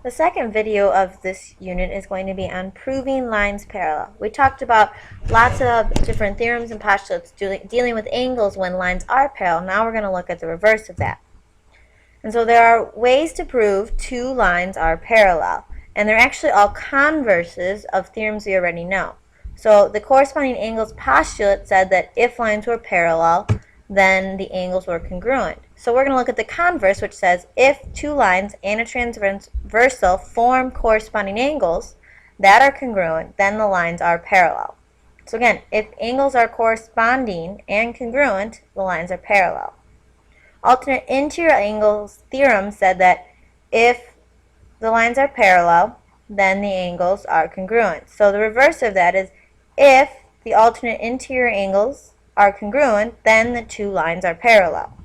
The second video of this unit is going to be on proving lines parallel. We talked about lots of different theorems and postulates dealing with angles when lines are parallel. Now we're going to look at the reverse of that. And so there are ways to prove two lines are parallel. And they're actually all converses of theorems we already know. So the corresponding angles postulate said that if lines were parallel, then the angles were congruent. So we're going to look at the converse, which says if two lines and a transversal form corresponding angles that are congruent, then the lines are parallel. So again, if angles are corresponding and congruent, the lines are parallel. Alternate interior angles theorem said that if the lines are parallel, then the angles are congruent. So the reverse of that is if the alternate interior angles are congruent, then the two lines are parallel.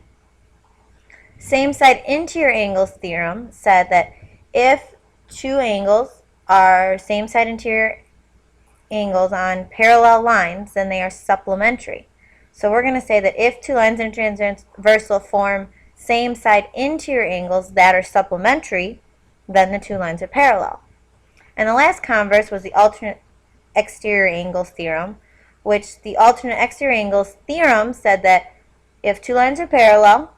Same side interior angles theorem said that if two angles are same side interior angles on parallel lines, then they are supplementary. So we're going to say that if two lines in a transversal form same side interior angles that are supplementary, then the two lines are parallel. And the last converse was the alternate exterior angles theorem, which the alternate exterior angles theorem said that if two lines are parallel,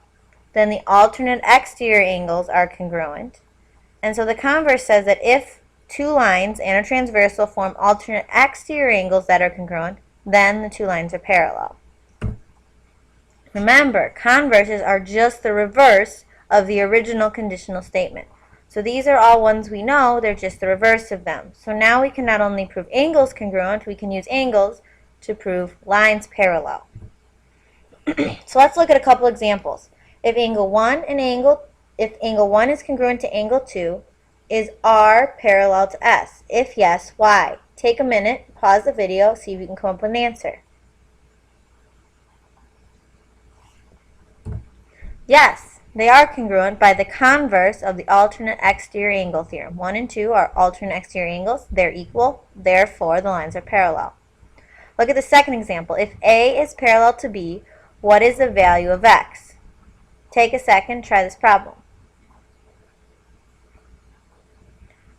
then the alternate exterior angles are congruent. And so the converse says that if two lines and a transversal form alternate exterior angles that are congruent, then the two lines are parallel. Remember, converses are just the reverse of the original conditional statement. So these are all ones we know, they're just the reverse of them. So now we can not only prove angles congruent, we can use angles to prove lines parallel. So let's look at a couple examples. If angle 1 is congruent to angle 2, is R parallel to S? If yes, why? Take a minute, pause the video, see if you can come up with an answer. Yes, they are congruent by the converse of the alternate exterior angle theorem. 1 and 2 are alternate exterior angles. They're equal. Therefore, the lines are parallel. Look at the second example. If A is parallel to B, what is the value of X? Take a second, try this problem.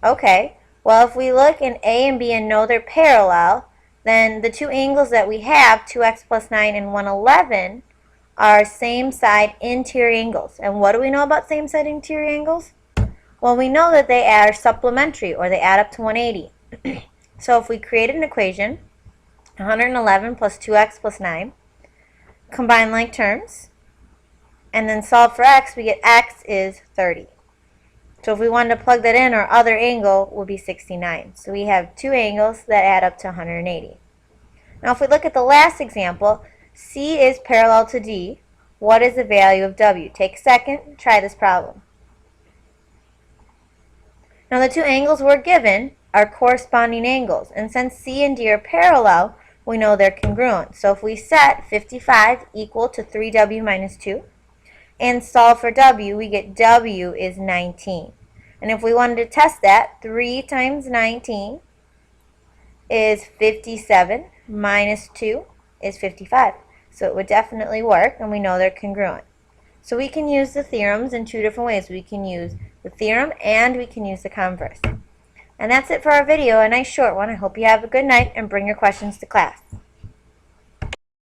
Okay, well if we look in A and B and know they're parallel, then the two angles that we have, 2x plus 9 and 111, are same side interior angles. And what do we know about same side interior angles? Well, we know that they are supplementary, or they add up to 180. So if we create an equation, 111 plus 2x plus 9, combine like terms, and then solve for x, we get x is 30. So if we wanted to plug that in, our other angle would be 69. So we have two angles that add up to 180. Now if we look at the last example, C is parallel to D. What is the value of W? Take a second, try this problem. Now the two angles we're given are corresponding angles, and since C and D are parallel, we know they're congruent. So if we set 55 equal to 3W minus 2 and solve for W, we get W is 19. And if we wanted to test that, 3 times 19 is 57 minus 2 is 55. So it would definitely work, and we know they're congruent. So we can use the theorems in two different ways. We can use the theorem and we can use the converse. And that's it for our video, a nice short one. I hope you have a good night and bring your questions to class.